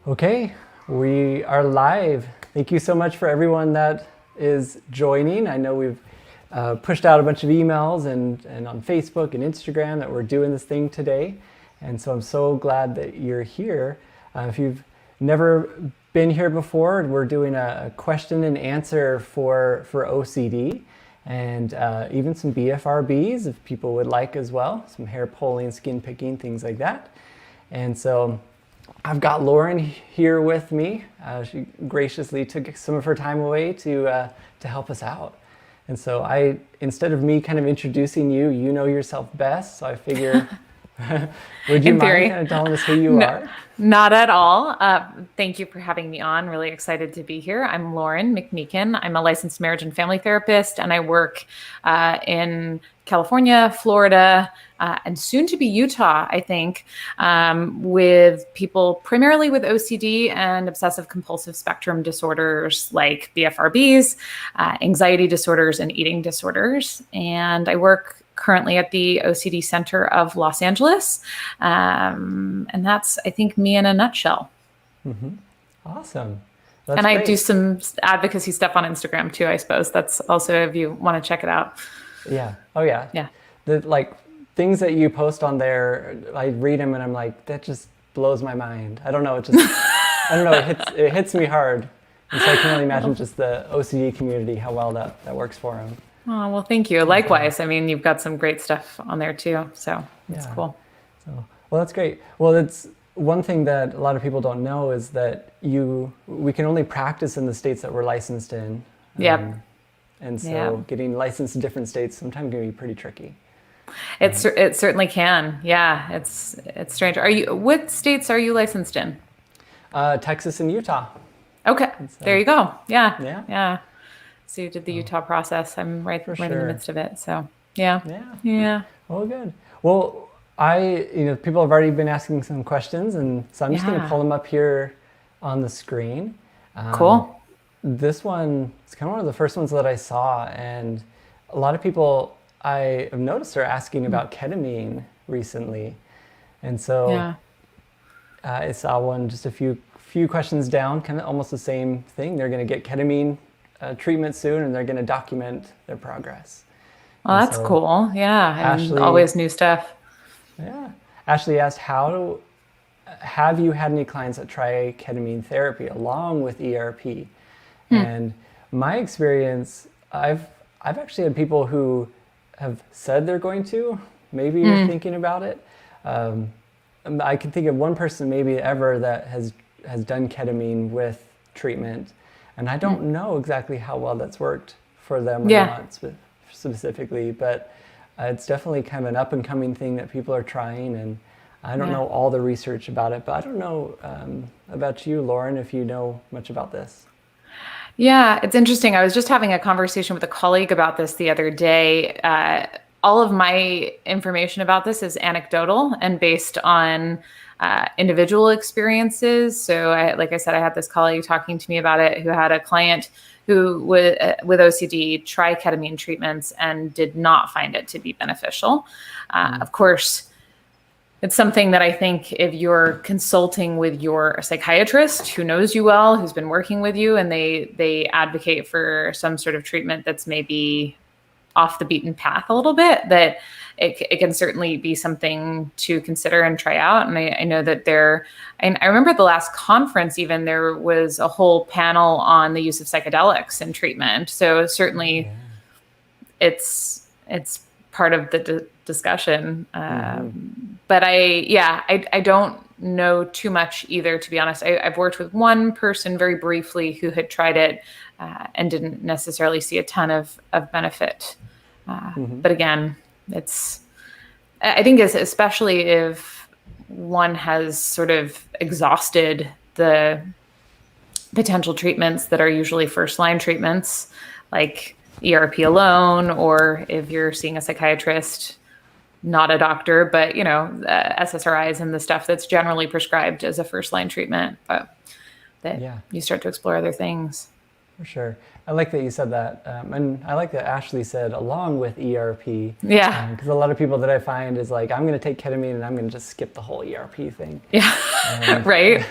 Okay, we are live. Thank you so much for everyone that is joining. I know we've pushed out a bunch of emails and on Facebook and Instagram that we're doing this thing today. And so I'm so glad that you're here. If you've never been here before, we're doing a question and answer for OCD and even some BFRBs if people would like as well, some hair pulling, skin picking, things like that. And so I've got Lauren here with me. She graciously took some of her time away to help us out. And so instead of me kind of introducing you, you know yourself best. So I figure, would you mind kind of telling us who you are? Not at all. Thank you for having me on. Really excited to be here. I'm Lauren McMeekin. I'm a licensed marriage and family therapist, and I work in California, Florida, and soon to be Utah, I think, with people primarily with OCD and obsessive compulsive spectrum disorders like BFRBs, anxiety disorders, and eating disorders. And I work currently at the OCD Center of Los Angeles. And that's, I think, me in a nutshell. Mm-hmm. Awesome. That's great. I do some advocacy stuff on Instagram too, I suppose. That's also, if you want to check it out. Yeah. Oh yeah. Yeah. The things that you post on there, I read them and I'm like, that just blows my mind. I don't know. I don't know. It hits me hard. And so I can only imagine just the OCD community, how well that works for them. Oh, well, thank you. Likewise. I mean, you've got some great stuff on there too. So it's cool. Well, that's great. Well, it's one thing that a lot of people don't know is that we can only practice in the states that we're licensed in. Yep. And so getting licensed in different states sometimes can be pretty tricky. It certainly can. Yeah, it's strange. What states are you licensed in? Texas and Utah. Okay, so, there you go. Yeah. So you did the Utah process. I'm right in the midst of it. So yeah. Well, good. Well, people have already been asking some questions, and so I'm just going to pull them up here on the screen. Cool. This one is kind of one of the first ones that I saw, and a lot of people I have noticed are asking about ketamine recently, and so I saw one just a few questions down, kind of almost the same thing. They're going to get ketamine treatment soon, and they're going to document their progress. Well, that's cool. Yeah, Ashley, always new stuff. Yeah, Ashley asked, have you had any clients that try ketamine therapy along with ERP? And my experience, I've actually had people who have said they're going to, maybe you're thinking about it. I can think of one person maybe ever that has done ketamine with treatment, and I don't know exactly how well that's worked for them or not specifically, but it's definitely kind of an up and coming thing that people are trying, and I don't know all the research about it, but I don't know about you, Lauren, if you know much about this. Yeah, it's interesting. I was just having a conversation with a colleague about this the other day. All of my information about this is anecdotal and based on individual experiences. So like I said, I had this colleague talking to me about it who had a client who with OCD try ketamine treatments and did not find it to be beneficial. Of course, it's something that I think if you're consulting with your psychiatrist who knows you well, who's been working with you, and they advocate for some sort of treatment that's maybe off the beaten path a little bit, that it can certainly be something to consider and try out. And I know that I remember the last conference even, there was a whole panel on the use of psychedelics in treatment. So certainly it's part of the discussion. But I don't know too much either, to be honest. I've worked with one person very briefly who had tried it and didn't necessarily see a ton of benefit. But again, I think especially if one has sort of exhausted the potential treatments that are usually first line treatments, like ERP alone, or if you're seeing a psychiatrist, not a doctor, but SSRIs and the stuff that's generally prescribed as a first line treatment, but you start to explore other things. For sure. I like that you said that. And I like that Ashley said along with ERP. Yeah. Because a lot of people that I find is like, I'm going to take ketamine and I'm going to just skip the whole ERP thing. Yeah. Right.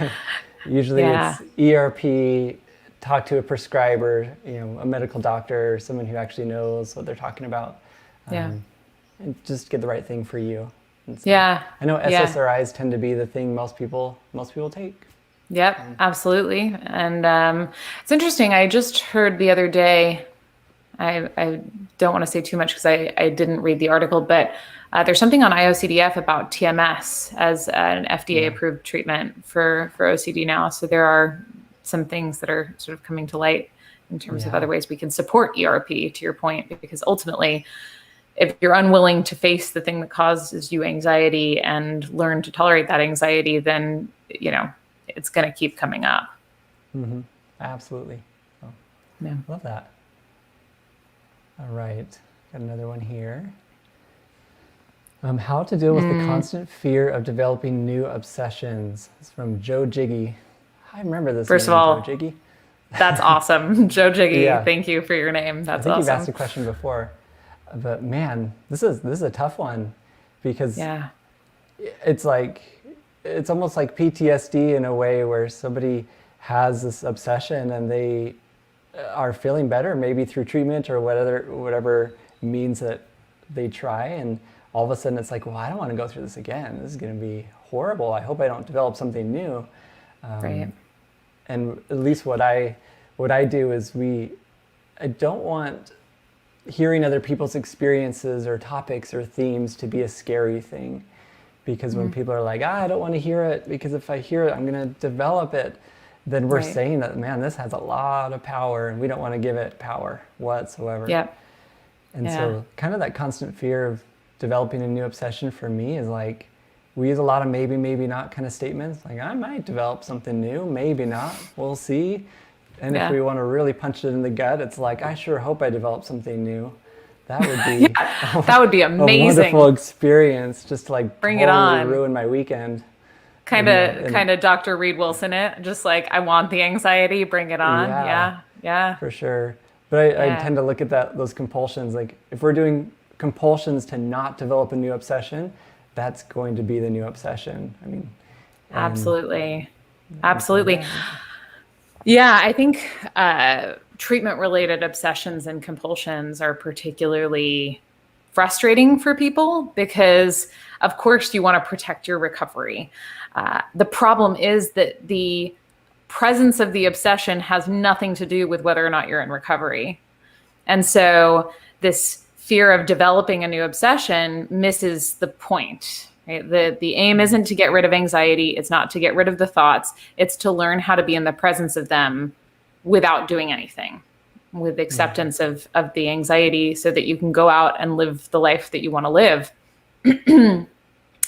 Usually Yeah. it's ERP, talk to a prescriber, a medical doctor, someone who actually knows what they're talking about, Yeah. and just get the right thing for you. And so Yeah. I know Yeah. SSRIs tend to be the thing most people take. Yep, absolutely. And it's interesting. I just heard the other day, I don't want to say too much because I didn't read the article, but there's something on IOCDF about TMS as an FDA approved treatment for OCD now. So there are some things that are sort of coming to light in terms of other ways we can support ERP, to your point, because ultimately, if you're unwilling to face the thing that causes you anxiety and learn to tolerate that anxiety, then, it's going to keep coming up. Mm-hmm. Absolutely. Oh, Yeah. Love that. All right. Got another one here. How to deal with the constant fear of developing new obsessions. It's from Joe Jiggy. I remember this First name, of all, Joe Jiggy. That's awesome. Joe Jiggy, Yeah. Thank you for your name. That's I think you've asked awesome. a question before, but man, this is a tough one because Yeah. it's almost like PTSD in a way where somebody has this obsession and they are feeling better, maybe through treatment or whatever means that they try, and all of a sudden it's like, well, I don't want to go through this again. This is going to be horrible. I hope I don't develop something new. Right. And at least what I do is I don't want hearing other people's experiences or topics or themes to be a scary thing. Because when people are like, I don't want to hear it because if I hear it, I'm going to develop it, then we're saying that, man, this has a lot of power and we don't want to give it power whatsoever. Yeah. And so kind of that constant fear of developing a new obsession for me is like, we use a lot of maybe, maybe not kind of statements. Like, I might develop something new, maybe not, we'll see. And if we want to really punch it in the gut, it's like, I sure hope I develop something new. That would be that would be amazing. A wonderful experience, just to like Bring totally it on. ruin my weekend. Kind of Dr. Reed Wilson it. Just like, I want the anxiety, bring it on. Yeah. For sure. But I tend to look at those compulsions. Like if we're doing compulsions to not develop a new obsession, that's going to be the new obsession. I mean, absolutely. Absolutely. Yeah, I think treatment-related obsessions and compulsions are particularly frustrating for people because, of course, you want to protect your recovery. The problem is that the presence of the obsession has nothing to do with whether or not you're in recovery. And so this fear of developing a new obsession misses the point. Right? The aim isn't to get rid of anxiety. It's not to get rid of the thoughts. It's to learn how to be in the presence of them without doing anything, with acceptance of the anxiety so that you can go out and live the life that you want to live.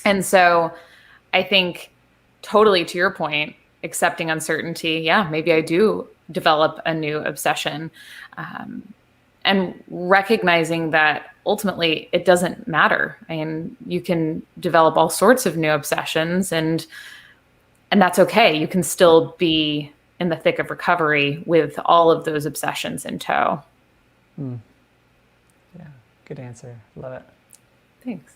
And so I think totally to your point, accepting uncertainty. Yeah, maybe I do develop a new obsession. And recognizing that ultimately it doesn't matter. I mean, you can develop all sorts of new obsessions and that's okay. You can still be in the thick of recovery with all of those obsessions in tow. Yeah, good answer. Love it. Thanks.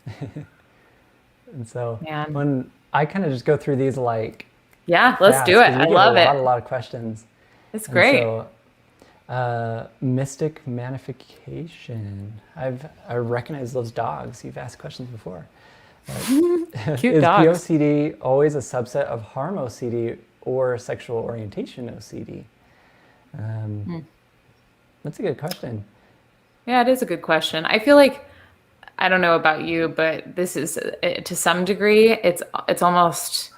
And so when I kind of just go through these like... Yeah, let's do it. I love it. A lot of questions. It's great. So, mystic magnification. I recognize those dogs. You've asked questions before. Cute is dogs. POCD always a subset of Harm OCD or sexual orientation OCD? That's a good question. Yeah, it is a good question. I feel like, I don't know about you, but this is to some degree, it's almost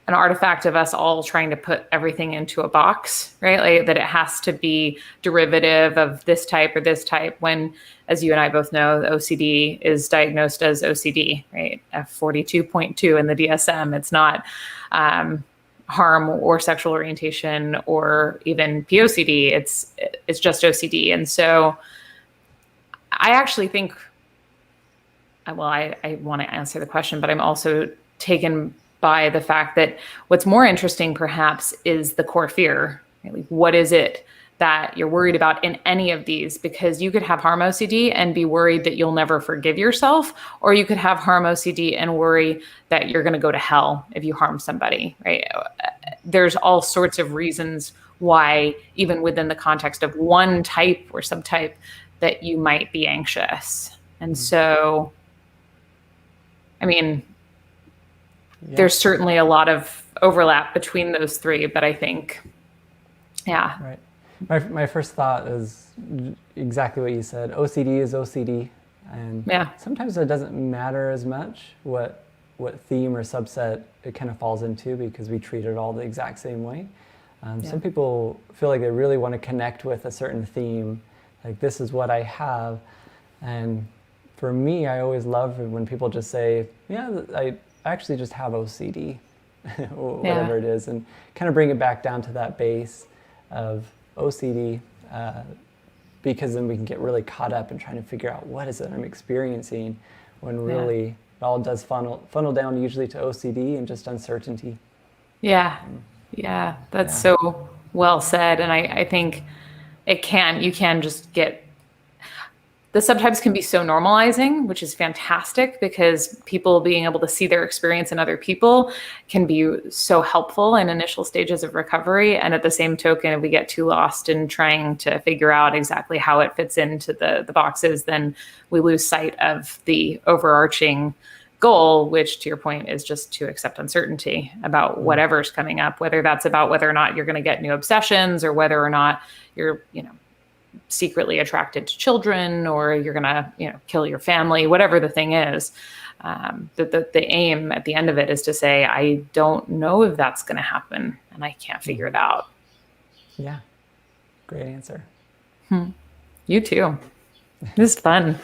an artifact of us all trying to put everything into a box, right? Like that it has to be derivative of this type or this type when, as you and I both know, the OCD is diagnosed as OCD, right? F42.2 in the DSM. It's not harm or sexual orientation or even POCD. It's just OCD. And so I actually think, well, I want to answer the question, but I'm also taken by the fact that what's more interesting perhaps is the core fear. Right? Like, what is it that you're worried about in any of these? Because you could have Harm OCD and be worried that you'll never forgive yourself, or you could have Harm OCD and worry that you're going to go to hell if you harm somebody, right? there's all sorts of reasons why, even within the context of one type or subtype, that you might be anxious. And so, I mean, there's certainly a lot of overlap between those three, but I think, Right. My first thought is exactly what you said. OCD is OCD. And sometimes it doesn't matter as much what theme or subset it kind of falls into, because we treat it all the exact same way. Some people feel like they really want to connect with a certain theme, like this is what I have. And for me, I always love when people just say, yeah, I actually just have OCD, whatever it is, and kind of bring it back down to that base of OCD, because then we can get really caught up in trying to figure out what is it I'm experiencing, when really it all does funnel down usually to OCD and just uncertainty. That's so well said. And I think you can just get, the subtypes can be so normalizing, which is fantastic, because people being able to see their experience in other people can be so helpful in initial stages of recovery. And at the same token, if we get too lost in trying to figure out exactly how it fits into the boxes, then we lose sight of the overarching goal, which, to your point, is just to accept uncertainty about whatever's coming up, whether that's about whether or not you're going to get new obsessions, or whether or not you're, secretly attracted to children, or you're going to, kill your family, whatever the thing is. The aim at the end of it is to say, I don't know if that's going to happen, and I can't figure it out. Yeah. Great answer. You too. This is fun.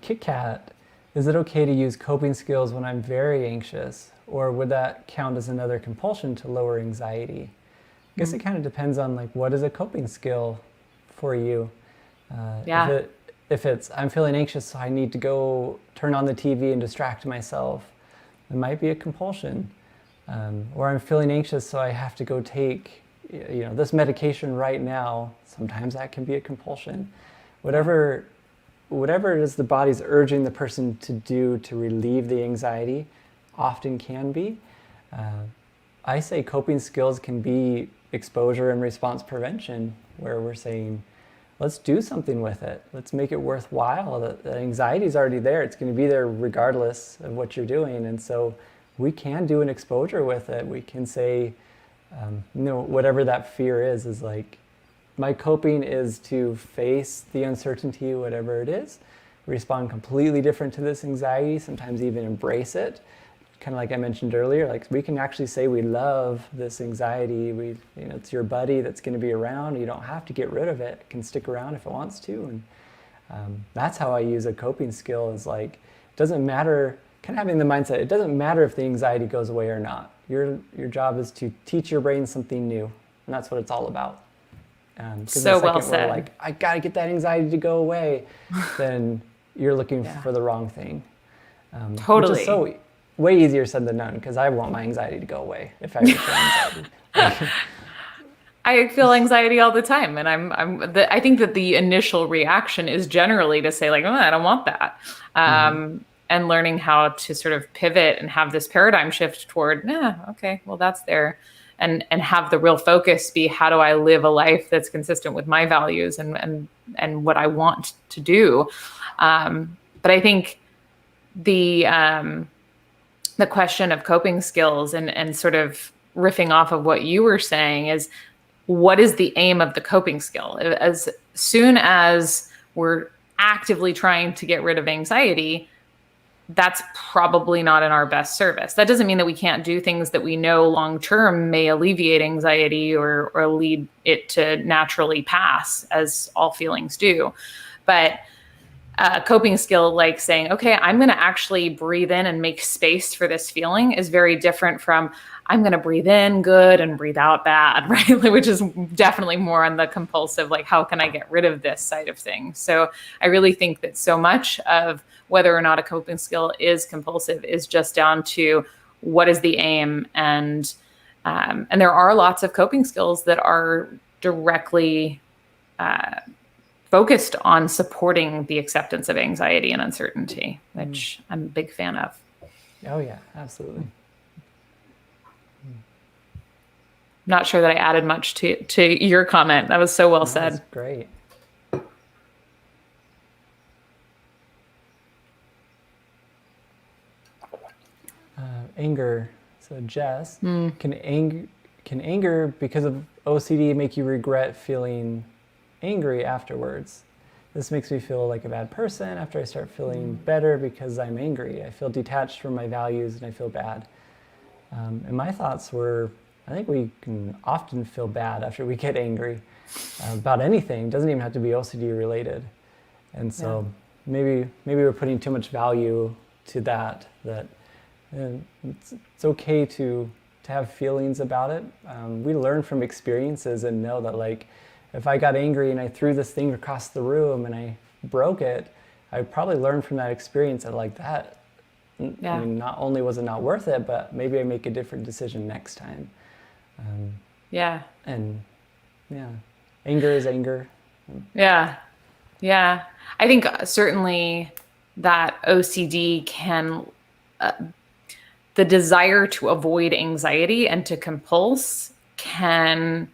Kit Kat, is it okay to use coping skills when I'm very anxious, or would that count as another compulsion to lower anxiety? I guess it kind of depends on what is a coping skill for you. If it's I'm feeling anxious, so I need to go turn on the TV and distract myself, it might be a compulsion. Or I'm feeling anxious, so I have to go take this medication right now. Sometimes that can be a compulsion. Whatever it is the body's urging the person to do to relieve the anxiety often can be. I say coping skills can be exposure and response prevention, where we're saying, let's do something with it. Let's make it worthwhile. The anxiety is already there. It's going to be there regardless of what you're doing. And so we can do an exposure with it. We can say, whatever that fear is like, my coping is to face the uncertainty, whatever it is, respond completely different to this anxiety, sometimes even embrace it. Kind of like I mentioned earlier, we can actually say we love this anxiety. It's your buddy that's going to be around. You don't have to get rid of it. It can stick around if it wants to. And that's how I use a coping skill, is it doesn't matter, kind of having the mindset, it doesn't matter if the anxiety goes away or not. Your job is to teach your brain something new. And that's what it's all about. So well said. We're I got to get that anxiety to go away, then you're looking for the wrong thing. Totally. Which is so way easier said than done, because I want my anxiety to go away if I feel anxiety. I feel anxiety all the time, and I think that the initial reaction is generally to say I don't want that, and learning how to sort of pivot and have this paradigm shift toward, okay, well that's there, and have the real focus be, how do I live a life that's consistent with my values and what I want to do. But I think the question of coping skills and sort of riffing off of what you were saying is, what is the aim of the coping skill? As soon as we're actively trying to get rid of anxiety, that's probably not in our best service. That doesn't mean that we can't do things that we know long-term may alleviate anxiety or lead it to naturally pass, as all feelings do. But a coping skill like saying, okay, I'm going to actually breathe in and make space for this feeling is very different from, I'm going to breathe in good and breathe out bad, right? Which is definitely more on the compulsive, how can I get rid of this side of things? So I really think that so much of whether or not a coping skill is compulsive is just down to what is the aim. And there are lots of coping skills that are directly focused on supporting the acceptance of anxiety and uncertainty, which I'm a big fan of. Oh yeah, absolutely. not sure that I added much to your comment. That was so well said. That's great. Anger. So Jess, can anger because of OCD make you regret feeling angry afterwards? This makes me feel like a bad person after I start feeling better because I'm angry. I feel detached from my values and I feel bad. And my thoughts were, I think we can often feel bad after we get angry about anything. It doesn't even have to be OCD related. And so maybe we're putting too much value to that it's okay to have feelings about it. We learn from experiences and know that, like, if I got angry and I threw this thing across the room and I broke it, I probably learned from that experience that, like, that, I mean, not only was it not worth it, but maybe I make a different decision next time. And anger is anger. Yeah. I think certainly that OCD can, the desire to avoid anxiety and to compulse can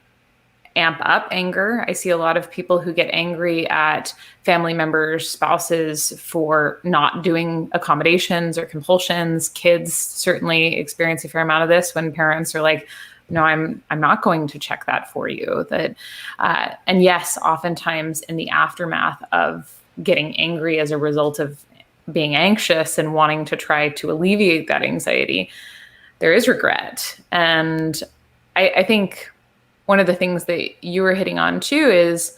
amp up anger. I see a lot of people who get angry at family members, spouses for not doing accommodations or compulsions. Kids certainly experience a fair amount of this when parents are like, no, I'm not going to check that for you. And yes, oftentimes in the aftermath of getting angry as a result of being anxious and wanting to try to alleviate that anxiety, there is regret. And I think one of the things that you were hitting on too is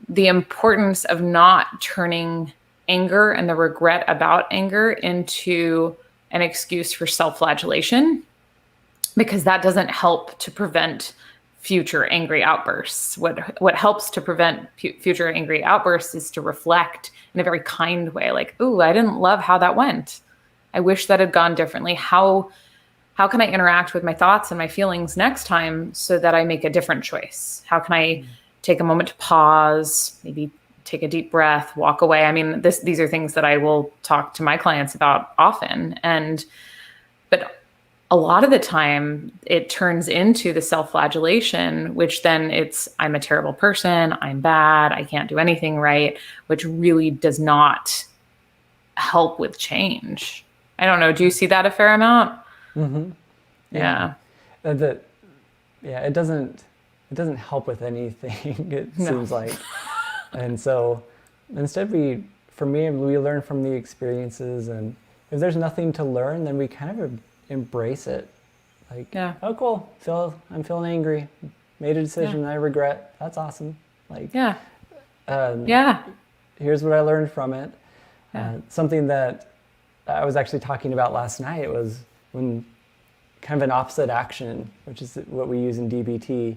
the importance of not turning anger and the regret about anger into an excuse for self-flagellation, because that doesn't help to prevent future angry outbursts. What helps to prevent future angry outbursts is to reflect in a very kind way, like, "Ooh, I didn't love how that went. I wish that had gone differently. How can I interact with my thoughts and my feelings next time so that I make a different choice? How can I take a moment to pause, maybe take a deep breath, walk away?" I mean, these are things that I will talk to my clients about often. But a lot of the time it turns into the self-flagellation, which then I'm a terrible person, I'm bad, I can't do anything right, which really does not help with change. I don't know. Do you see that a fair amount? Mm-hmm. Yeah. It doesn't help with anything, it seems like. And so instead we learn from the experiences, and if there's nothing to learn, then we kind of embrace it. Like, oh, cool, I'm feeling angry, made a decision I regret. That's awesome. Like, here's what I learned from it. Something that I was actually talking about last night was when kind of an opposite action, which is what we use in DBT.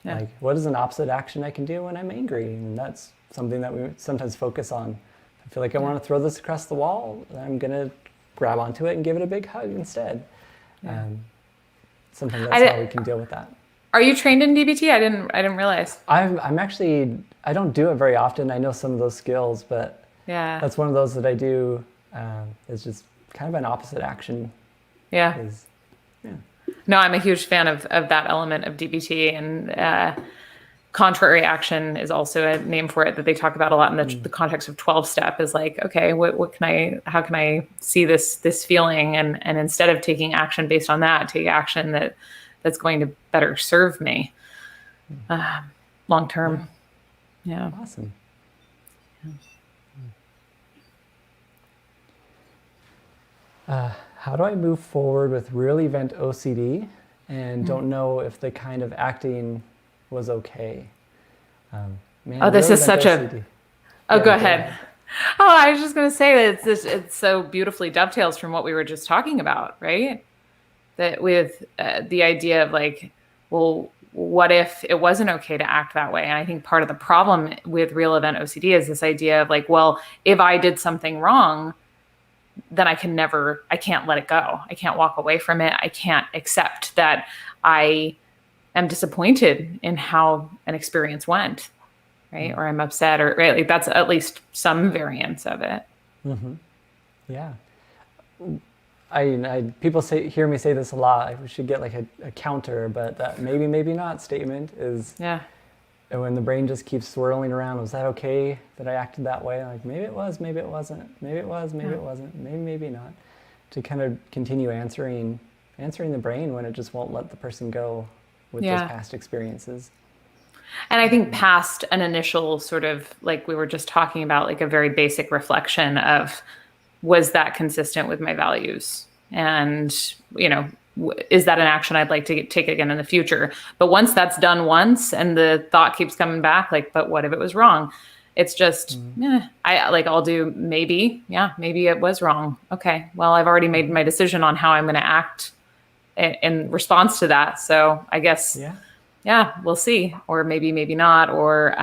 Like, what is an opposite action I can do when I'm angry? And that's something that we sometimes focus on. I feel like I want to throw this across the wall. I'm going to grab onto it and give it a big hug instead. Sometimes that's how we can deal with that. Are you trained in DBT? I didn't realize. I'm actually, I don't do it very often. I know some of those skills, but that's one of those that I do. It's just kind of an opposite action. No, I'm a huge fan of that element of DBT, and contrary action is also a name for it that they talk about a lot in the context of 12-step. Is like, okay, how can I see this feeling, and instead of taking action based on that, take action that's going to better serve me long term. Yeah. Awesome. How do I move forward with real event OCD and don't know if the kind of acting was okay? This is such OCD. Go ahead. Oh, I was just going to say that it's so beautifully dovetails from what we were just talking about, right? That with the idea of like, well, what if it wasn't okay to act that way? And I think part of the problem with real event OCD is this idea of like, well, if I did something wrong, then I can't let it go. I can't walk away from it. I can't accept that I am disappointed in how an experience went, right? Or I'm upset, or right? Like that's at least some variance of it. Mm-hmm. Yeah. People hear me say this a lot. We should get like a counter, but that maybe, maybe not statement is, and when the brain just keeps swirling around, was that okay that I acted that way? Like maybe it was, maybe it wasn't, maybe it was, maybe it wasn't, maybe not. To kind of continue answering the brain when it just won't let the person go with those past experiences. And I think past an initial sort of, like we were just talking about, like a very basic reflection of, was that consistent with my values? And, is that an action I'd like to take again in the future? But once that's done once and the thought keeps coming back, like, but what if it was wrong? It's just, I'll do maybe it was wrong. Okay, well, I've already made my decision on how I'm going to act in response to that. So I guess, we'll see. Or maybe not. Or,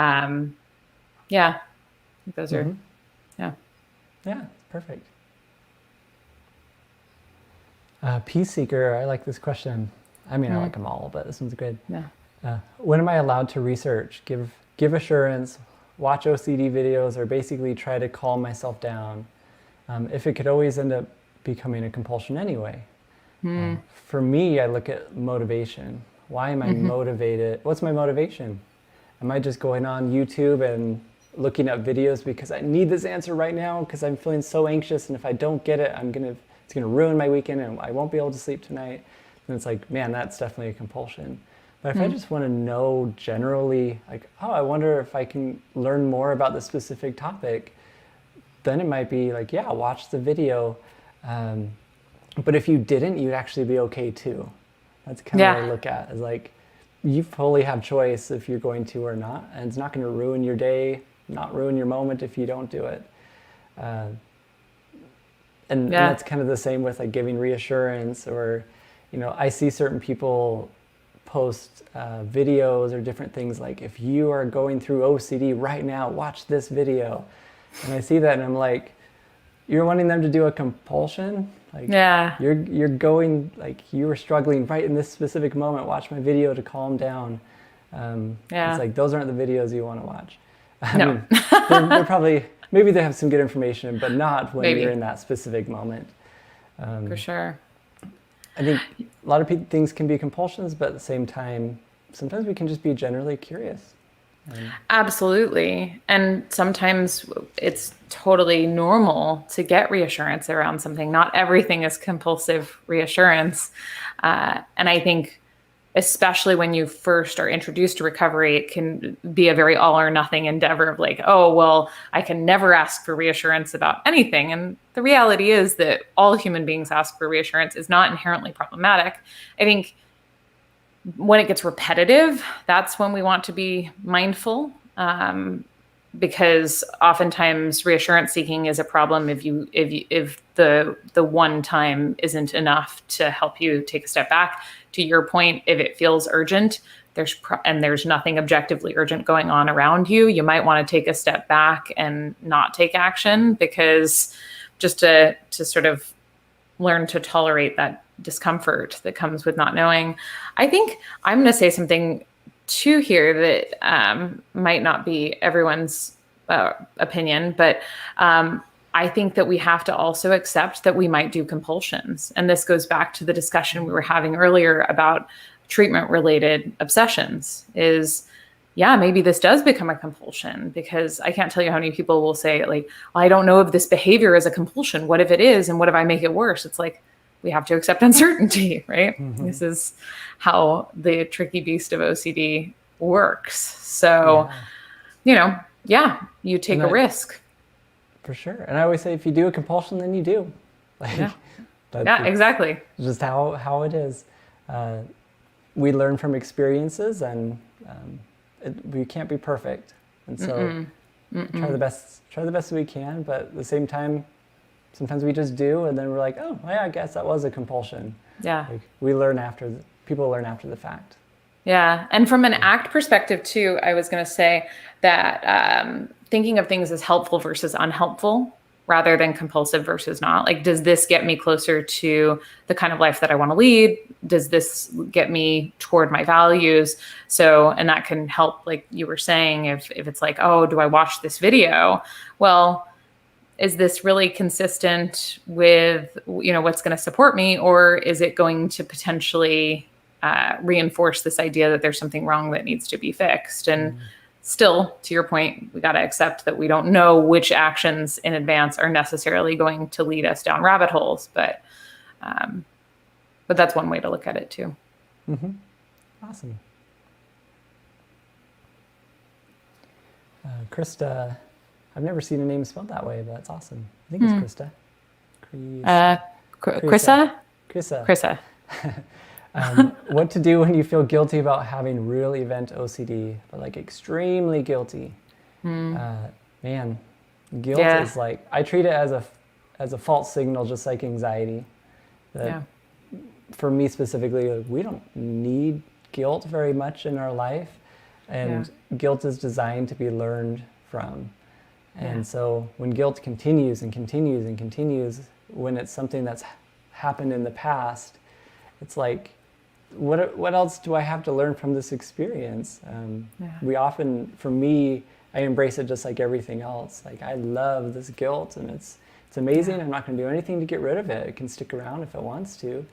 those are, Yeah, perfect. Peace seeker, I like this question. I mean, I like them all, but this one's good. Yeah. When am I allowed to research, give assurance, watch OCD videos, or basically try to calm myself down, if it could always end up becoming a compulsion anyway? For me, I look at motivation. Why am I motivated? What's my motivation? Am I just going on YouTube and looking up videos because I need this answer right now because I'm feeling so anxious, and if I don't get it, it's gonna ruin my weekend and I won't be able to sleep tonight? And it's like, man, that's definitely a compulsion. But if I just want to know generally, like, oh, I wonder if I can learn more about this specific topic, then it might be like, yeah, watch the video. But if you didn't, you'd actually be okay too. That's kind of what I look at, is like, you fully have choice if you're going to or not, and it's not going to ruin your day, not ruin your moment if you don't do it. And that's kind of the same with like giving reassurance, or, I see certain people post videos or different things like, if you are going through OCD right now, watch this video. And I see that and I'm like, you're wanting them to do a compulsion? Like, you're going, like, you were struggling right in this specific moment, watch my video to calm down. It's like, those aren't the videos you want to watch. I mean, they're probably, maybe they have some good information, but not when you're in that specific moment. For sure. I think a lot of things can be compulsions, but at the same time, sometimes we can just be generally curious. Absolutely. And sometimes it's totally normal to get reassurance around something. Not everything is compulsive reassurance. And I think especially when you first are introduced to recovery, it can be a very all or nothing endeavor of like, oh, well, I can never ask for reassurance about anything. And the reality is that all human beings ask for reassurance is not inherently problematic. I think when it gets repetitive, that's when we want to be mindful, because oftentimes reassurance seeking is a problem if the one time isn't enough to help you take a step back. To your point, if it feels urgent, there's nothing objectively urgent going on around you, you might want to take a step back and not take action, because just to sort of learn to tolerate that discomfort that comes with not knowing. I think I'm going to say something too here that might not be everyone's opinion, but I think that we have to also accept that we might do compulsions. And this goes back to the discussion we were having earlier about treatment-related obsessions is, maybe this does become a compulsion, because I can't tell you how many people will say, like, well, I don't know if this behavior is a compulsion. What if it is? And what if I make it worse? It's like, we have to accept uncertainty, right? This is how the tricky beast of OCD works. So, you take a risk. For sure. And I always say, if you do a compulsion, then you do. Like, exactly. Just how it is. We learn from experiences, and we can't be perfect. And so try the best we can, but at the same time, sometimes we just do, and then we're like, oh, I guess that was a compulsion. Yeah. Like, people learn after the fact. Yeah. And from an ACT perspective too, I was going to say that thinking of things as helpful versus unhelpful rather than compulsive versus not. Like, does this get me closer to the kind of life that I want to lead? Does this get me toward my values? So, and that can help, like you were saying, if it's like, oh, do I watch this video? Well, is this really consistent with, what's going to support me, or is it going to potentially reinforce this idea that there's something wrong that needs to be fixed? And still, to your point, we got to accept that we don't know which actions in advance are necessarily going to lead us down rabbit holes, but that's one way to look at it too. Mm-hmm. Awesome. Krista, I've never seen a name spelled that way, but that's awesome. I think it's Krista. Krissa? Krissa. What to do when you feel guilty about having real event OCD, but like extremely guilty? Man, guilt is like, I treat it as a false signal, just like anxiety. That for me specifically, like, we don't need guilt very much in our life, and guilt is designed to be learned from. And so when guilt continues and continues and continues, when it's something that's happened in the past, it's like, what else do I have to learn from this experience? We often, for me, I embrace it just like everything else. Like, I love this guilt, and it's amazing. I'm not going to do anything to get rid of it. It can stick around if it wants to.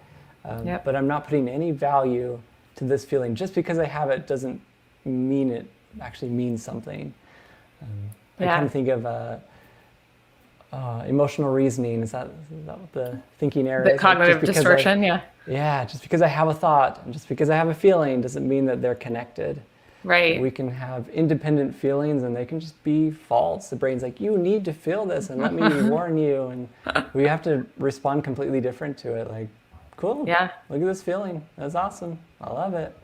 But I'm not putting any value to this feeling. Just because I have it doesn't mean it actually means something. I kind of think of emotional reasoning. Is that what the thinking area is? The cognitive distortion, Yeah, just because I have a thought and just because I have a feeling doesn't mean that they're connected. Right. We can have independent feelings and they can just be false. The brain's like, you need to feel this and let me warn you. And we have to respond completely different to it. Like, cool. Yeah. Look at this feeling. That's awesome. I love it.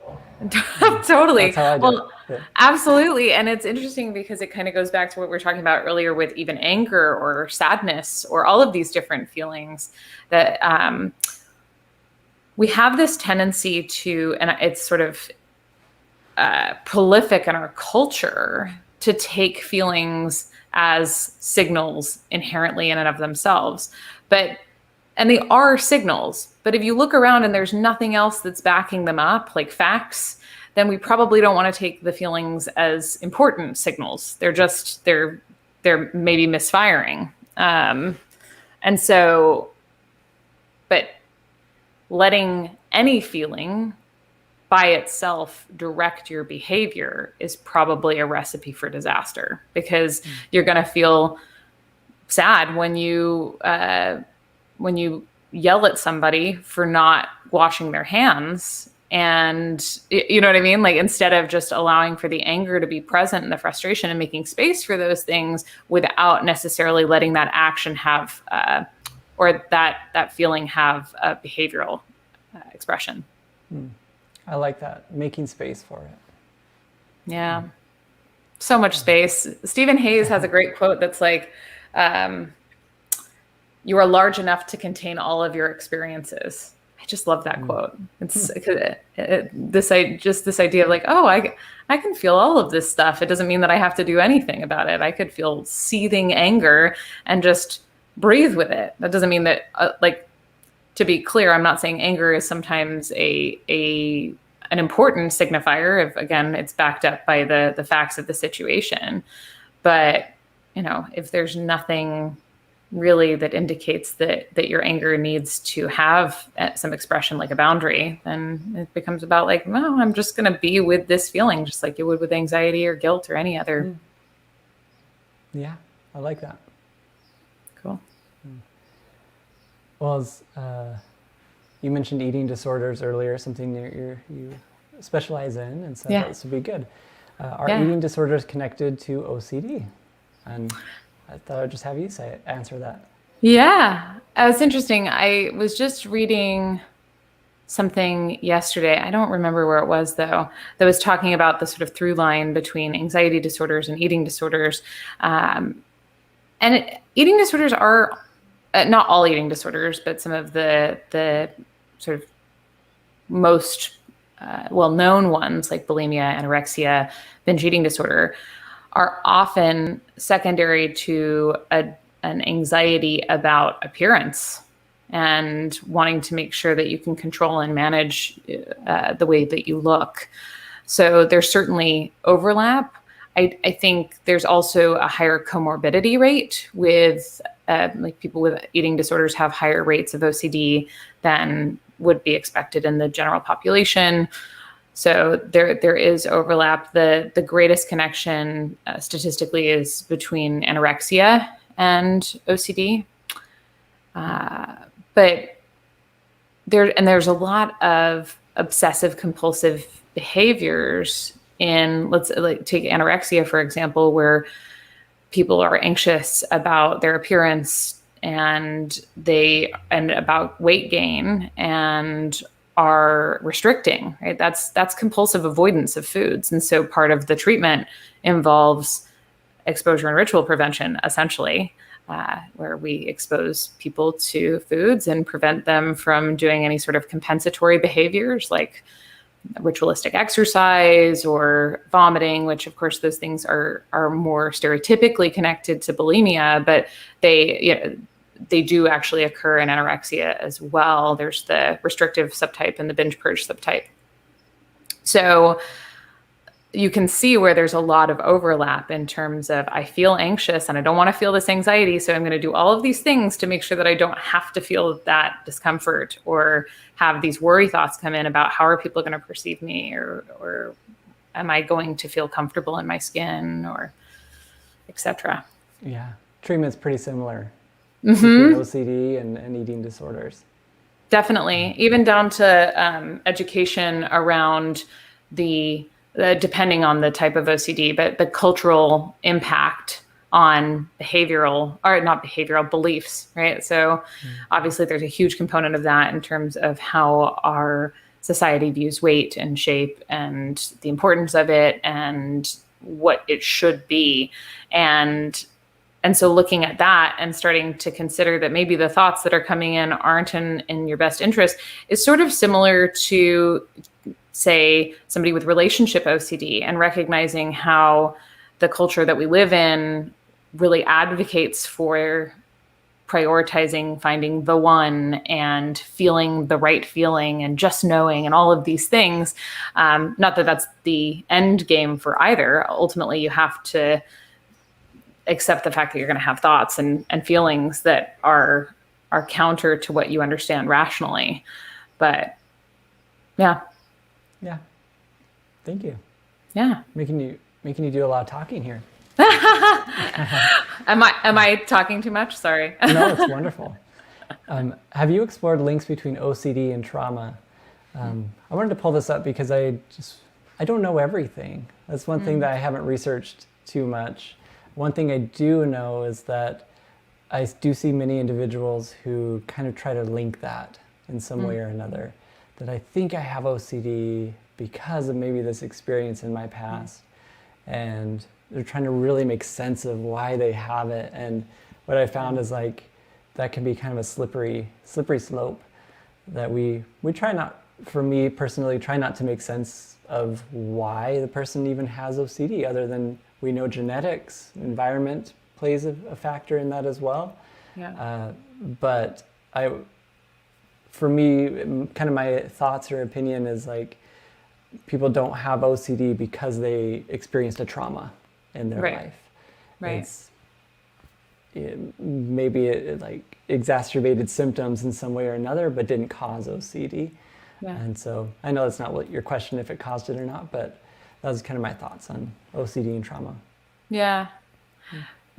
Totally. That's how I do it. Absolutely. And it's interesting because it kind of goes back to what we were talking about earlier with even anger or sadness or all of these different feelings that we have this tendency to, and it's sort of prolific in our culture, to take feelings as signals inherently in and of themselves. And they are signals, but if you look around and there's nothing else that's backing them up, like facts, then we probably don't want to take the feelings as important signals. They're maybe misfiring. And so, but letting any feeling by itself direct your behavior is probably a recipe for disaster, because you're going to feel sad when you yell at somebody for not washing their hands. And you know what I mean? Like, instead of just allowing for the anger to be present and the frustration and making space for those things without necessarily letting that action have, or that feeling have a behavioral expression. I like that, making space for it. Yeah. So much space. Stephen Hayes has a great quote that's like, you are large enough to contain all of your experiences. I just love that quote. It's this idea of like, oh, I can feel all of this stuff. It doesn't mean that I have to do anything about it. I could feel seething anger and just breathe with it. That doesn't mean that, to be clear, I'm not saying anger is sometimes an important signifier if, again, it's backed up by the facts of the situation. But, if there's nothing really that indicates that your anger needs to have some expression, like a boundary, then it becomes about like, no, I'm just going to be with this feeling just like you would with anxiety or guilt or any other. Yeah, I like that. Cool. Well, as you mentioned eating disorders earlier, something you specialize in, and so this would be good. Are eating disorders connected to OCD? And I thought I'd just have you answer that. Yeah, it's interesting. I was just reading something yesterday. I don't remember where it was, though, that was talking about the sort of through line between anxiety disorders and eating disorders. Eating disorders are not all eating disorders, but some of the sort of most well-known ones, like bulimia, anorexia, binge eating disorder, are often secondary to an anxiety about appearance and wanting to make sure that you can control and manage the way that you look. So there's certainly overlap. I think there's also a higher comorbidity rate with like people with eating disorders have higher rates of OCD than would be expected in the general population. So there is overlap. The greatest connection statistically is between anorexia and OCD. But there's a lot of obsessive compulsive behaviors in, let's like take anorexia, for example, where people are anxious about their appearance and about weight gain and are restricting, right? That's compulsive avoidance of foods. And so part of the treatment involves exposure and ritual prevention, essentially, where we expose people to foods and prevent them from doing any sort of compensatory behaviors like ritualistic exercise or vomiting, which of course those things are more stereotypically connected to bulimia, but they do actually occur in anorexia as well. There's the restrictive subtype and the binge purge subtype. So you can see where there's a lot of overlap in terms of I feel anxious and I don't want to feel this anxiety, so I'm going to do all of these things to make sure that I don't have to feel that discomfort or have these worry thoughts come in about how are people going to perceive me, or am I going to feel comfortable in my skin, or etc. Yeah, treatment's pretty similar between OCD and eating disorders. Definitely, even down to education around depending on the type of OCD, but the cultural impact on beliefs, right? So obviously there's a huge component of that in terms of how our society views weight and shape and the importance of it and what it should be. And so looking at that and starting to consider that maybe the thoughts that are coming in aren't in your best interest is sort of similar to, say, somebody with relationship OCD, and recognizing how the culture that we live in really advocates for prioritizing finding the one and feeling the right feeling and just knowing and all of these things. Not that that's the end game for either. Ultimately, you have to accept the fact that you're going to have thoughts and feelings that are counter to what you understand rationally. But yeah. Yeah. Thank you. Yeah. Making you do a lot of talking here. Am I talking too much? Sorry. No, it's wonderful. Have you explored links between OCD and trauma? I wanted to pull this up because I don't know everything. That's one thing that I haven't researched too much. One thing I do know is that I do see many individuals who kind of try to link that in some way or another. That I think I have OCD because of maybe this experience in my past. And they're trying to really make sense of why they have it. And what I found is like, that can be kind of a slippery slope that we try not, for me personally, try not to make sense of why the person even has OCD, other than we know genetics, environment plays a factor in that as well. Yeah. But for me, kind of my thoughts or opinion is like, people don't have OCD because they experienced a trauma in their life. Right. Maybe it like exacerbated symptoms in some way or another, but didn't cause OCD. Yeah. And so I know that's not what your question, if it caused it or not, but that was kind of my thoughts on OCD and trauma. Yeah.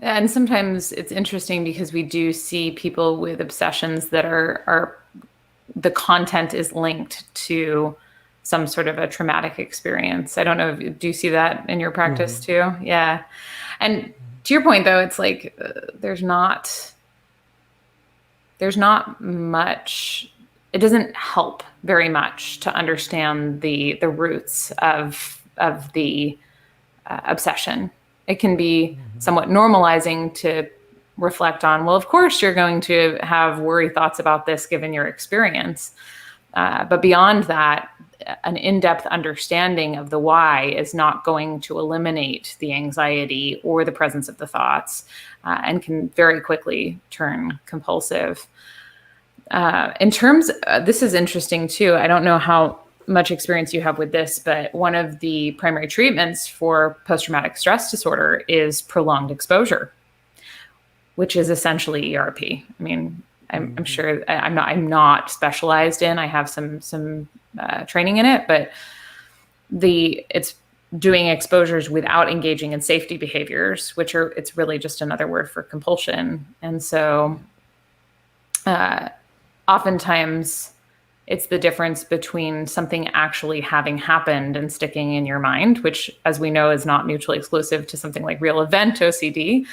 And sometimes it's interesting because we do see people with obsessions that are the content is linked to some sort of a traumatic experience. I don't know do you see that in your practice too? Yeah. And to your point though, it's like there's not much, it doesn't help very much to understand the roots of the obsession. It can be somewhat normalizing to reflect on, well, of course you're going to have worry thoughts about this given your experience. But beyond that, an in-depth understanding of the why is not going to eliminate the anxiety or the presence of the thoughts, and can very quickly turn compulsive. In terms, this is interesting too. I don't know how much experience you have with this, but one of the primary treatments for post-traumatic stress disorder is prolonged exposure, which is essentially ERP. I mean, I'm sure I'm not specialized in. I have some training in it, but it's doing exposures without engaging in safety behaviors, it's really just another word for compulsion. And so, oftentimes it's the difference between something actually having happened and sticking in your mind, which, as we know, is not mutually exclusive to something like real event OCD,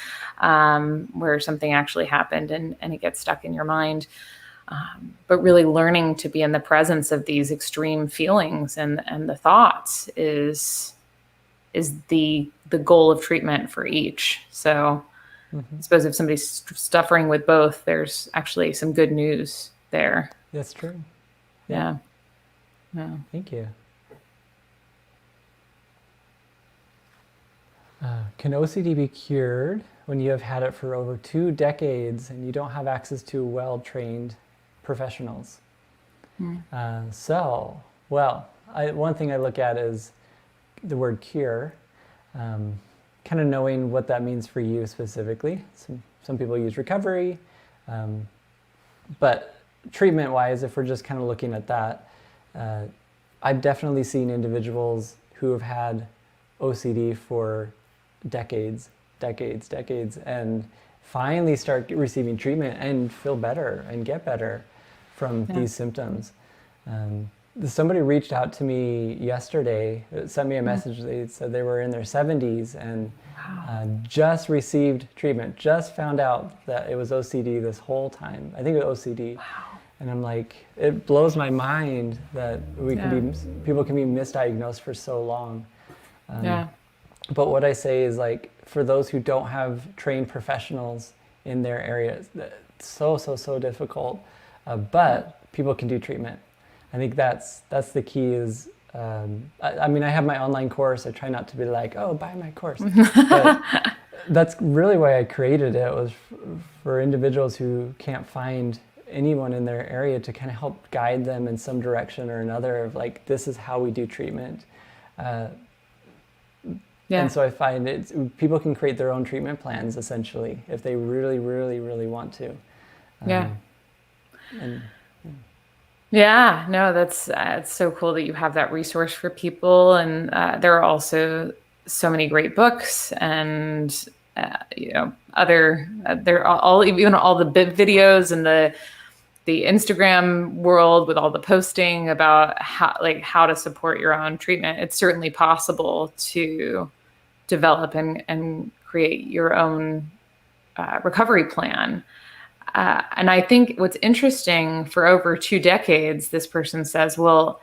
where something actually happened and it gets stuck in your mind. But really learning to be in the presence of these extreme feelings and the thoughts is the goal of treatment for each. So I suppose if somebody's suffering with both, there's actually some good news there. That's true. Yeah. Thank you. Can OCD be cured when you have had it for over 2 decades and you don't have access to well-trained professionals? One thing I look at is the word cure, kind of knowing what that means for you specifically. Some people use recovery, but treatment-wise, if we're just kind of looking at that, I've definitely seen individuals who have had OCD for decades, and finally start receiving treatment and feel better and get better from these symptoms. Somebody reached out to me yesterday, sent me a message. They said they were in their 70s and just received treatment, just found out that it was OCD this whole time. I think it was OCD. Wow. And I'm like, it blows my mind that people can be misdiagnosed for so long. But what I say is, like, for those who don't have trained professionals in their areas, it's so difficult. But people can do treatment. I think that's the key is, I mean, I have my online course. I try not to be like, oh, buy my course. But that's really why I created it, was for individuals who can't find anyone in their area to kind of help guide them in some direction or another of, like, this is how we do treatment. And so I find people can create their own treatment plans, essentially, if they really want to. It's so cool that you have that resource for people. And there are also so many great books and even all the videos and the Instagram world with all the posting about how to support your own treatment. It's certainly possible to develop and create your own recovery plan. And I think what's interesting, for over 2 decades, this person says, well,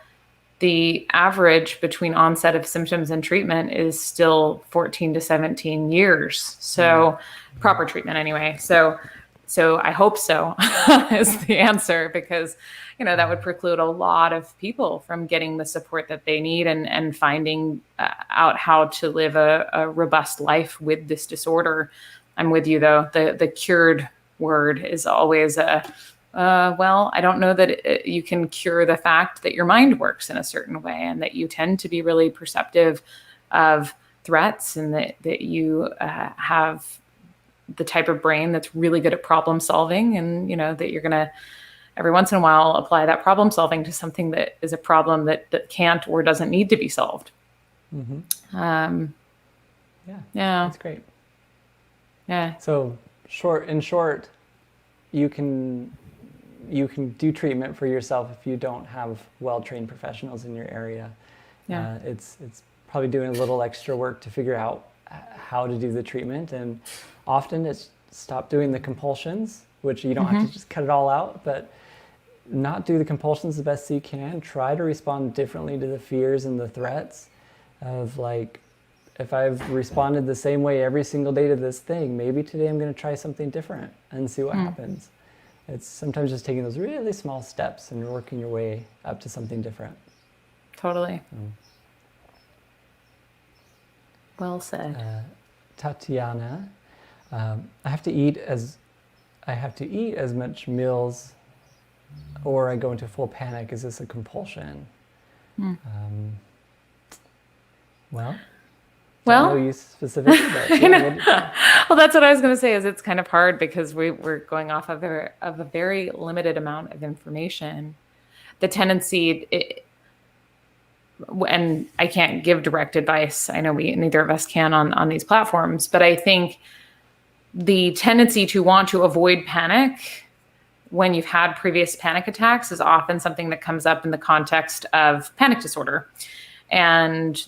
the average between onset of symptoms and treatment is still 14 to 17 years. So proper treatment anyway. So I hope so is the answer, because, that would preclude a lot of people from getting the support that they need and finding out how to live a robust life with this disorder. I'm with you, though. The cured word is always I don't know that you can cure the fact that your mind works in a certain way and that you tend to be really perceptive of threats, and that you have the type of brain that's really good at problem solving, and that you're going to every once in a while apply that problem solving to something that is a problem that can't or doesn't need to be solved. That's great. So in short, you can do treatment for yourself if you don't have well-trained professionals in your area. It's probably doing a little extra work to figure out how to do the treatment, and often it's stop doing the compulsions, which you don't have to just cut it all out, but not do the compulsions the best you can. Try to respond differently to the fears and the threats of, like, if I've responded the same way every single day to this thing, maybe today I'm going to try something different and see what happens. It's sometimes just taking those really small steps and working your way up to something different. Totally. Well said. Tatiana, I have to eat as much meals, or I go into full panic. Is this a compulsion? Well, Well, don't know you specifically, but I yeah, know. Well, that's what I was going to say is it's kind of hard because we're going off of a very limited amount of information. The tendency, and I can't give direct advice. I know neither of us can on these platforms, but I think the tendency to want to avoid panic when you've had previous panic attacks is often something that comes up in the context of panic disorder. And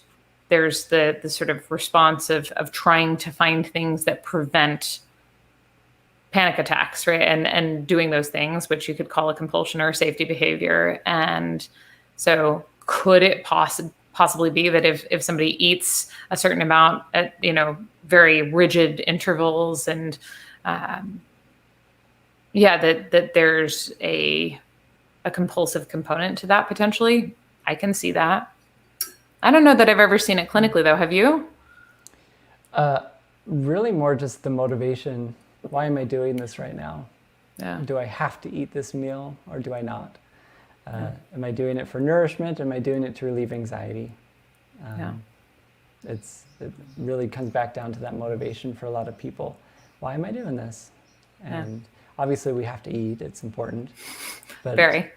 there's the sort of response of trying to find things that prevent panic attacks, right? And doing those things, which you could call a compulsion or a safety behavior. And so could it possibly be that if somebody eats a certain amount at, very rigid intervals and, that there's a compulsive component to that potentially? I can see that. I don't know that I've ever seen it clinically though. Have you? really more just the motivation. Why am I doing this right now? Yeah. Do I have to eat this meal or do I not? Am I doing it for nourishment? Am I doing it to relieve anxiety? It really comes back down to that motivation for a lot of people. Why am I doing this? And obviously we have to eat, it's important. But Very.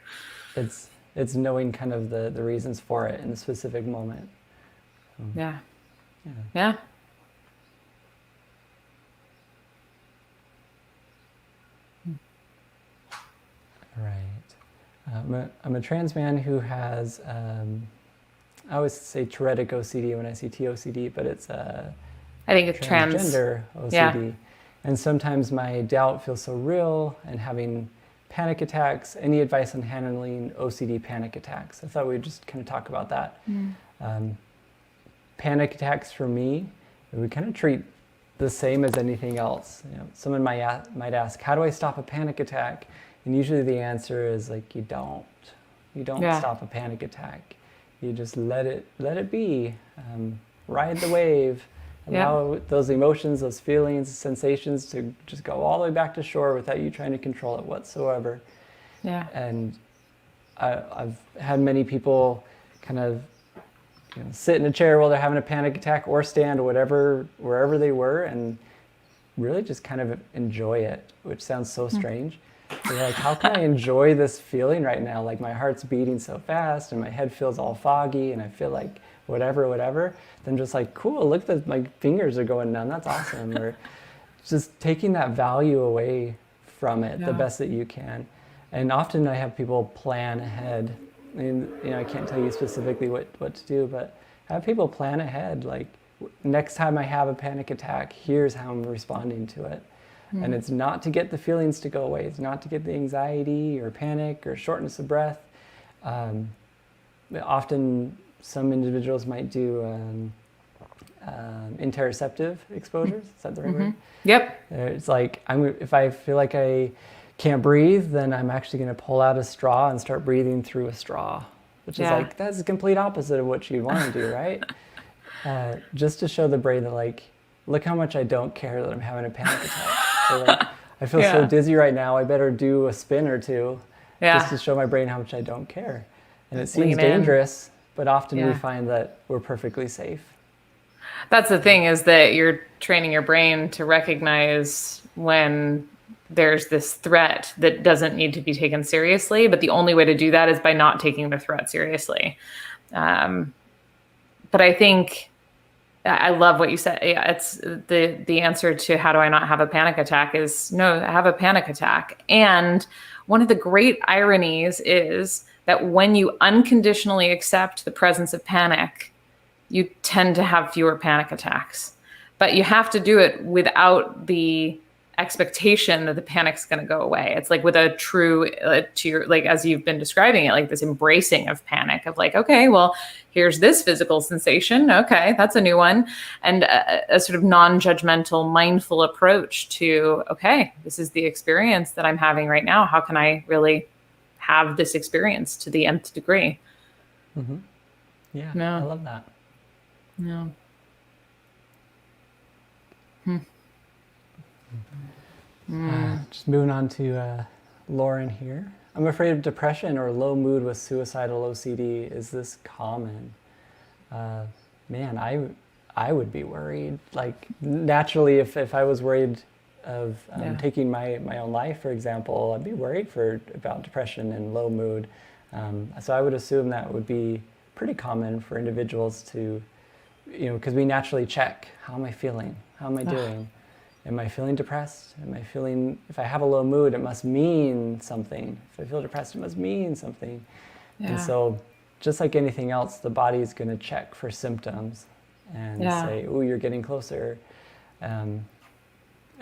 it's knowing kind of the reasons for it in the specific moment. Yeah. Right. I'm a trans man who has, I always say Tourettic OCD when I see TOCD, but it's I think it's transgender OCD. Yeah. And sometimes my doubt feels so real and having panic attacks. Any advice on handling OCD panic attacks? I thought we'd just kind of talk about that. Panic attacks for me, we kind of treat the same as anything else. Someone might ask, how do I stop a panic attack? And usually the answer is like, you don't stop a panic attack. You just let it be. Ride the wave. Allow those emotions, those feelings, sensations to just go all the way back to shore without you trying to control it whatsoever. Yeah. And I've had many people kind of sit in a chair while they're having a panic attack or stand or wherever they were and really just kind of enjoy it, which sounds so strange. They're like, how can I enjoy this feeling right now? Like my heart's beating so fast and my head feels all foggy and I feel like whatever. Then just like, cool, look at my fingers are going numb. That's awesome. Or just taking that value away from it the best that you can. And often I have people plan ahead. I mean, I can't tell you specifically what to do, but have people plan ahead. Like next time I have a panic attack, here's how I'm responding to it. And it's not to get the feelings to go away. It's not to get the anxiety or panic or shortness of breath. Often some individuals might do interoceptive exposures. Is that the right word? Yep. It's like if I feel like I can't breathe, then I'm actually going to pull out a straw and start breathing through a straw, which is like, that's the complete opposite of what you'd want to do, right? Just to show the brain that like, look how much I don't care that I'm having a panic attack. So like, I feel so dizzy right now, I better do a spin or two just to show my brain how much I don't care. And it seems dangerous, but often we find that we're perfectly safe. That's the thing, is that you're training your brain to recognize when there's this threat that doesn't need to be taken seriously, but the only way to do that is by not taking the threat seriously. But I think I love what you said. Yeah, it's the answer to how do I not have a panic attack is no, have a panic attack. And one of the great ironies is that when you unconditionally accept the presence of panic, you tend to have fewer panic attacks. But you have to do it without the expectation that the panic's going to go away. It's like with a true, as you've been describing it, like this embracing of panic of like, okay, well, here's this physical sensation. Okay, that's a new one. And a sort of non-judgmental, mindful approach to, okay, this is the experience that I'm having right now. How can I really have this experience to the nth degree? Mm-hmm. Yeah, I love that. Yeah. Just moving on to Lauren here. I'm afraid of depression or low mood with suicidal OCD. Is this common? Man, I would be worried. Like naturally, if I was worried of taking my own life, for example, I'd be worried about depression and low mood. So I would assume that would be pretty common for individuals to, because we naturally check, how am I feeling? How am I doing? Am I feeling depressed? If I have a low mood, it must mean something. If I feel depressed, it must mean something. Yeah. And so just like anything else, the body is going to check for symptoms and say, oh, you're getting closer. And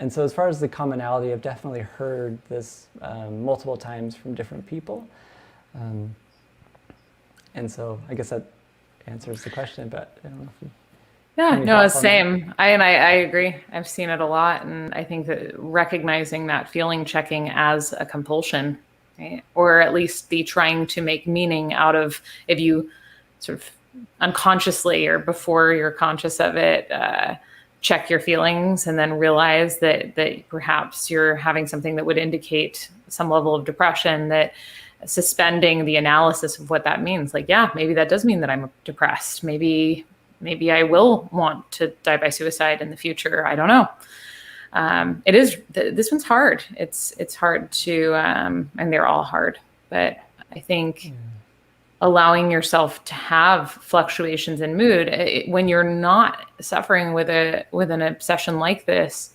so as far as the commonality, I've definitely heard this multiple times from different people. And so I guess that answers the question, but I don't know if you... Yeah, no, it's same. I agree. I've seen it a lot. And I think that recognizing that feeling checking as a compulsion, right? Or at least the trying to make meaning out of, if you sort of unconsciously or before you're conscious of it, check your feelings and then realize that perhaps you're having something that would indicate some level of depression, that suspending the analysis of what that means. Like, yeah, maybe that does mean that I'm depressed. Maybe I will want to die by suicide in the future. I don't know. This one's hard. It's hard to, and they're all hard, but I think allowing yourself to have fluctuations in mood when you're not suffering with an obsession like this,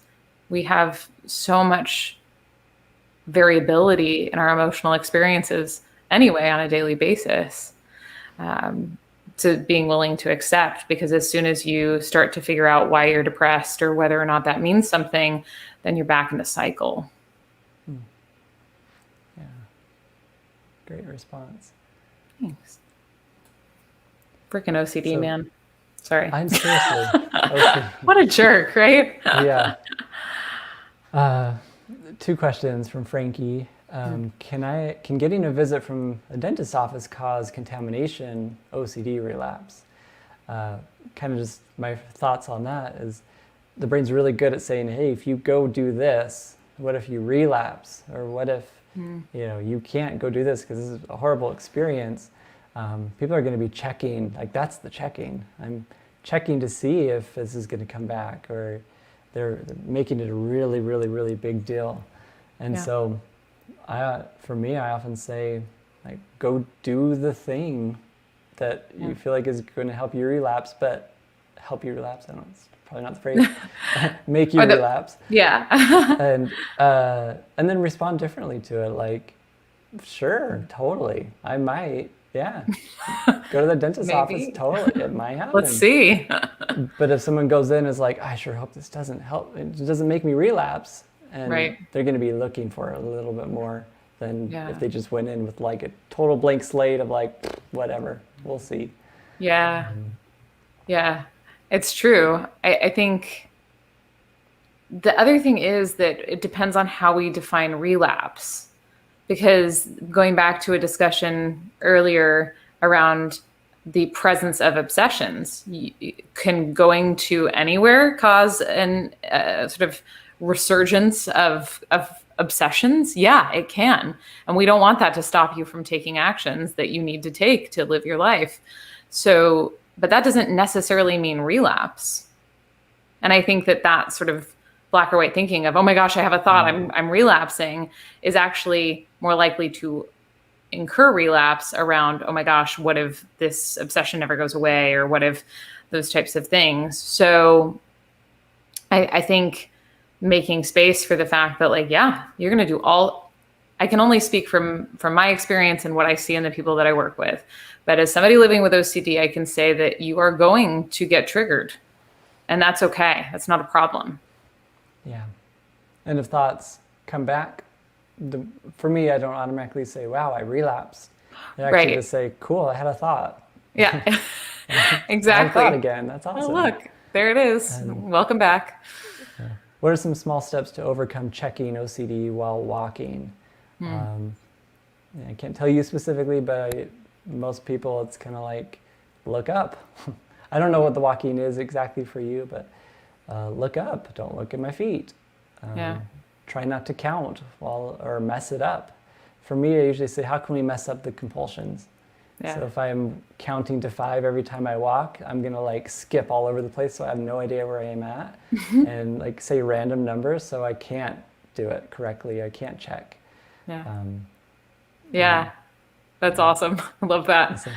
we have so much variability in our emotional experiences anyway on a daily basis. To being willing to accept, because as soon as you start to figure out why you're depressed or whether or not that means something, then you're back in the cycle. Yeah. Great response. Thanks. Freaking OCD, man. Sorry. I'm seriously OCD. What a jerk, right? Yeah. 2 questions from Frankie. Can getting a visit from a dentist's office cause contamination OCD relapse? Kind of just my thoughts on that is the brain's really good at saying, hey, if you go do this, what if you relapse? Or what if you can't go do this because this is a horrible experience? People are going to be checking, like that's the checking. I'm checking to see if this is going to come back, or they're making it a really, really, really big deal. And so for me, I often say, like, go do the thing that you feel like is going to help you relapse, but help you relapse. I don't know, it's probably not the phrase. Make you relapse. Yeah. And then respond differently to it. Like, sure, totally. I might, go to the dentist's office. Totally, it might happen. Let's see. But if someone goes in and is like, I sure hope this doesn't help, it doesn't make me relapse. And they're going to be looking for a little bit more than if they just went in with like a total blank slate of like, whatever, we'll see. Yeah. Yeah, it's true. I think the other thing is that it depends on how we define relapse, because going back to a discussion earlier around the presence of obsessions, can going to anywhere cause an sort of resurgence of obsessions? Yeah, it can. And we don't want that to stop you from taking actions that you need to take to live your life. So, but that doesn't necessarily mean relapse. And I think that sort of black or white thinking of, oh my gosh, I have a thought, I'm relapsing, is actually more likely to incur relapse around, oh my gosh, what if this obsession never goes away, or what if those types of things. So I think making space for the fact that, like, you're going to do I can only speak from my experience and what I see in the people that I work with. But as somebody living with OCD, I can say that you are going to get triggered, and that's okay. That's not a problem. Yeah. And if thoughts come back, for me, I don't automatically say, wow, I relapsed. I actually just say, cool, I had a thought. Yeah, exactly. I had a thought again. That's awesome. Oh, look, there it is. Welcome back. What are some small steps to overcome checking OCD while walking? I can't tell you specifically, but most people, it's kind of like, look up. I don't know what the walking is exactly for you, but look up. Don't look at my feet. Try not to count or mess it up. for me, I usually say, how can we mess up the compulsions? Yeah. So if I'm counting to 5 every time I walk, I'm going to like skip all over the place. So I have no idea where I am at and like say random numbers. So I can't do it correctly. I can't check. Yeah. Yeah. That's awesome. I love that. So,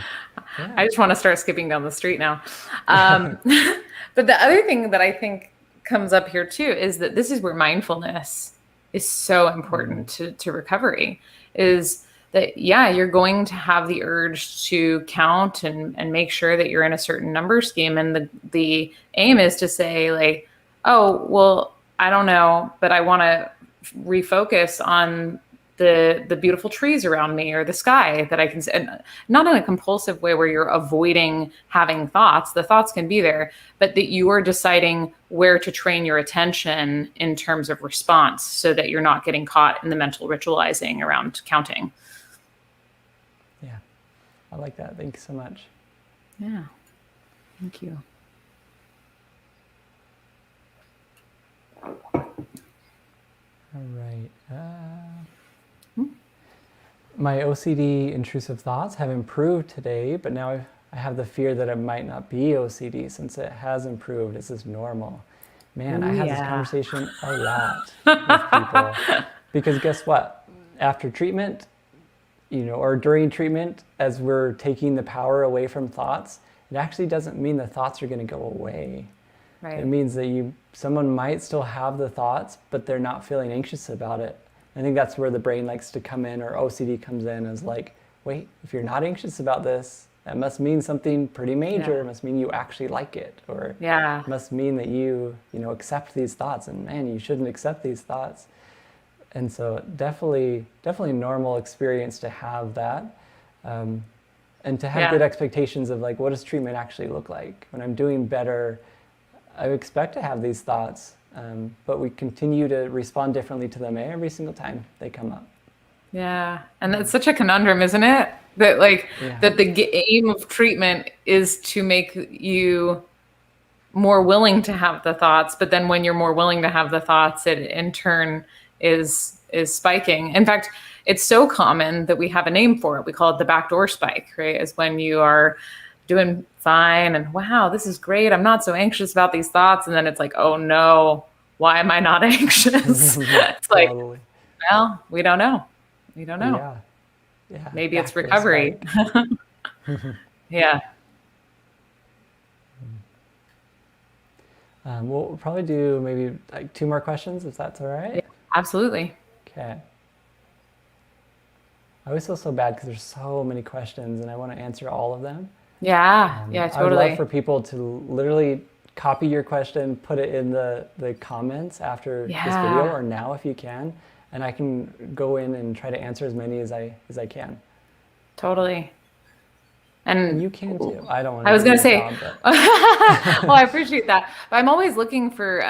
yeah. I just want to start skipping down the street now. But the other thing that I think comes up here too is that this is where mindfulness is so important to recovery, is that, yeah, you're going to have the urge to count and make sure that you're in a certain number scheme. And the aim is to say like, oh, well, I don't know, but I want to refocus on the beautiful trees around me or the sky that I can see. And not in a compulsive way where you're avoiding having thoughts. The thoughts can be there, but that you are deciding where to train your attention in terms of response so that you're not getting caught in the mental ritualizing around counting. Yeah, I like that. Thank you so much. Yeah, thank you. All right. My OCD intrusive thoughts have improved today, but now I have the fear that it might not be OCD since it has improved. Is this normal? Man, I have this conversation a lot with people. Because guess what? After treatment, or during treatment, as we're taking the power away from thoughts, it actually doesn't mean the thoughts are going to go away. Right. It means that someone might still have the thoughts, but they're not feeling anxious about it. I think that's where the brain likes to come in, or OCD comes in, is like, wait, if you're not anxious about this, that must mean something pretty major. It must mean you actually like it, or it must mean that you accept these thoughts, and man, you shouldn't accept these thoughts. And so definitely normal experience to have that, and to have good expectations of like, what does treatment actually look like? When I'm doing better, I expect to have these thoughts, but we continue to respond differently to them every single time they come up. Yeah, and that's such a conundrum, isn't it? That that the aim of treatment is to make you more willing to have the thoughts, but then when you're more willing to have the thoughts, it in turn is spiking. In fact, it's so common that we have a name for it. We call it the backdoor spike, right? Is when you are doing fine and wow, this is great. I'm not so anxious about these thoughts. And then it's like, oh no, why am I not anxious? It's like, well, we don't know. We don't know. Yeah. Maybe it's recovery. Yeah. We'll probably do maybe like 2 more questions, if that's all right. Yeah, absolutely. Okay. I always feel so bad because there's so many questions and I want to answer all of them. Yeah, totally. I would love for people to literally copy your question, put it in the comments after this video, or now if you can, and I can go in and try to answer as many as I can. Totally. And you can too. I don't want to. I was going to say, but... well, I appreciate that. But I'm always looking for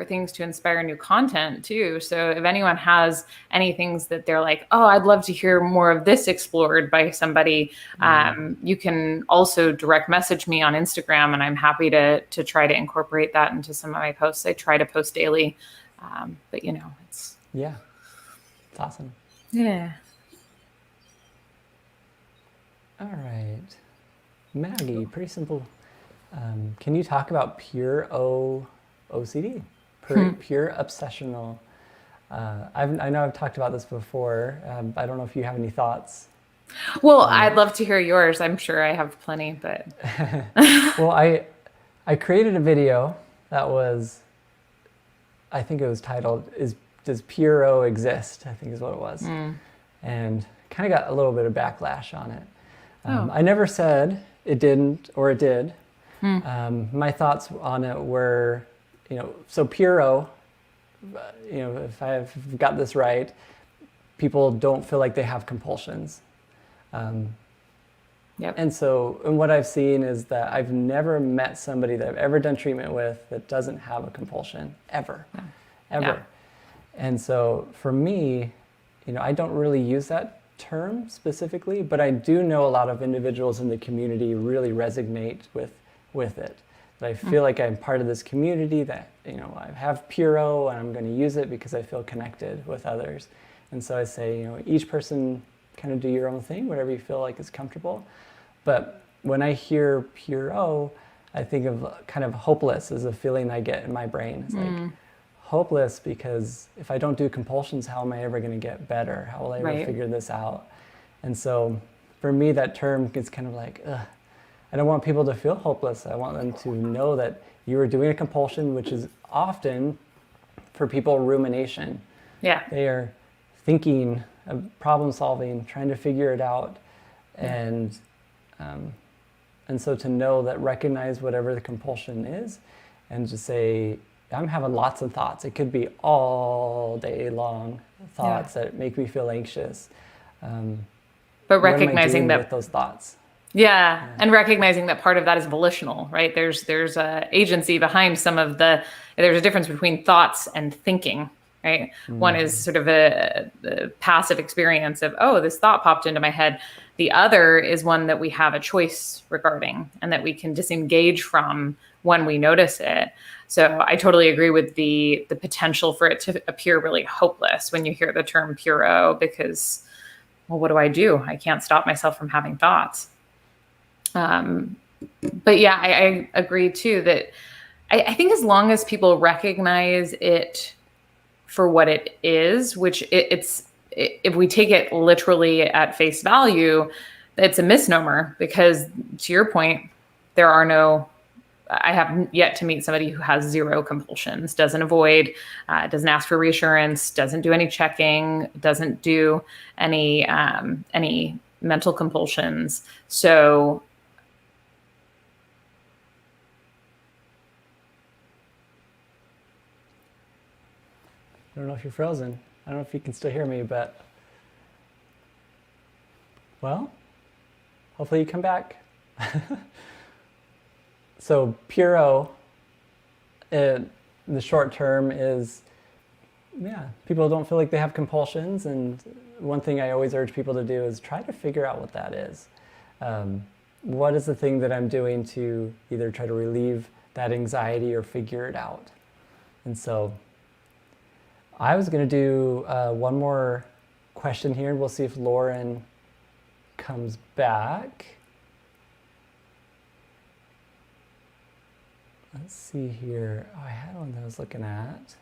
things to inspire new content too. So if anyone has any things that they're like, oh, I'd love to hear more of this explored by somebody, you can also direct message me on Instagram, and I'm happy to try to incorporate that into some of my posts. I try to post daily, but it's it's awesome. Yeah. All right, Maggie, pretty simple. Can you talk about pure OCD, pure obsessional? I know I've talked about this before. I don't know if you have any thoughts. Well, I'd love to hear yours. I'm sure I have plenty, but. Well, I created a video that was, I think it was titled, Does Pure O Exist? I think is what it was. And kind of got a little bit of backlash on it. I never said it didn't or it did. My thoughts on it were, so pure O, if I've got this right, people don't feel like they have compulsions. And what I've seen is that I've never met somebody that I've ever done treatment with that doesn't have a compulsion, ever. And so for me, I don't really use that term specifically, but I do know a lot of individuals in the community really resonate with it. That I feel like I'm part of this community, that I have pure O and I'm going to use it because I feel connected with others. And so I say, each person kind of do your own thing, whatever you feel like is comfortable. But when I hear pure O, I think of kind of hopeless as a feeling I get in my brain. It's like hopeless because if I don't do compulsions, how am I ever going to get better? How will I ever figure this out? And so for me, that term gets kind of like, ugh. I don't want people to feel hopeless. I want them to know that you are doing a compulsion, which is often for people rumination. Yeah. They are thinking, problem solving, trying to figure it out. And so to know that, recognize whatever the compulsion is and just say, I'm having lots of thoughts. It could be all day long thoughts that make me feel anxious. But recognizing that with those thoughts. Yeah, and recognizing that part of that is volitional, right? There's a agency behind there's a difference between thoughts and thinking, right? One is sort of a passive experience of, oh, this thought popped into my head. The other is one that we have a choice regarding and that we can disengage from when we notice it. So I totally agree with the potential for it to appear really hopeless when you hear the term pure O, because, well, what do? I can't stop myself from having thoughts. But yeah, I agree too that I think as long as people recognize it for what it is, which it's if we take it literally at face value, it's a misnomer because, to your point, I have yet to meet somebody who has zero compulsions, doesn't avoid, doesn't ask for reassurance, doesn't do any checking, doesn't do any mental compulsions. So I don't know if you're frozen. I don't know if you can still hear me, but well, hopefully you come back. So pure O, the short term is, people don't feel like they have compulsions. And one thing I always urge people to do is try to figure out what that is. What is the thing that I'm doing to either try to relieve that anxiety or figure it out? And so I was going to do one more question here, and we'll see if Lauren comes back. Let's see here. Oh, I had one that I was looking at.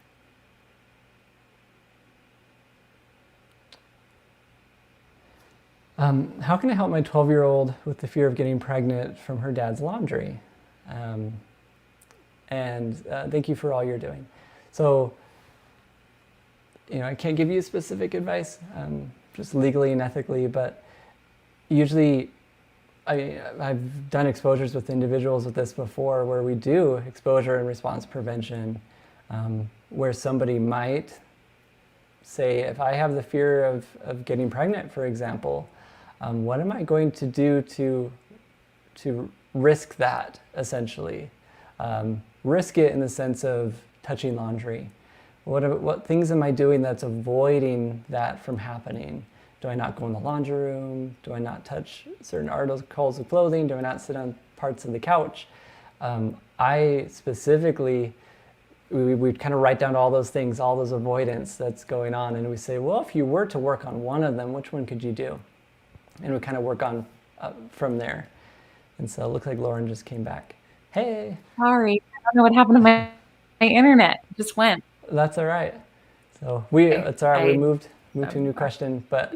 How can I help my 12-year-old with the fear of getting pregnant from her dad's laundry? Thank you for all you're doing. So, I can't give you specific advice, just legally and ethically, but usually I've done exposures with individuals with this before where we do exposure and response prevention, where somebody might say, if I have the fear of getting pregnant, for example, what am I going to do to risk that, essentially? Risk it in the sense of touching laundry. What things am I doing that's avoiding that from happening? Do I not go in the laundry room? Do I not touch certain articles of clothing? Do I not sit on parts of the couch? I specifically, we kind of write down all those things, all those avoidance that's going on, and we say, well, if you were to work on one of them, which one could you do? And we kind of work on from there. And so it looks like Lauren just came back. Hey. Sorry, I don't know what happened to my internet. It just went. That's all right. So it's all right. We moved to a new question, but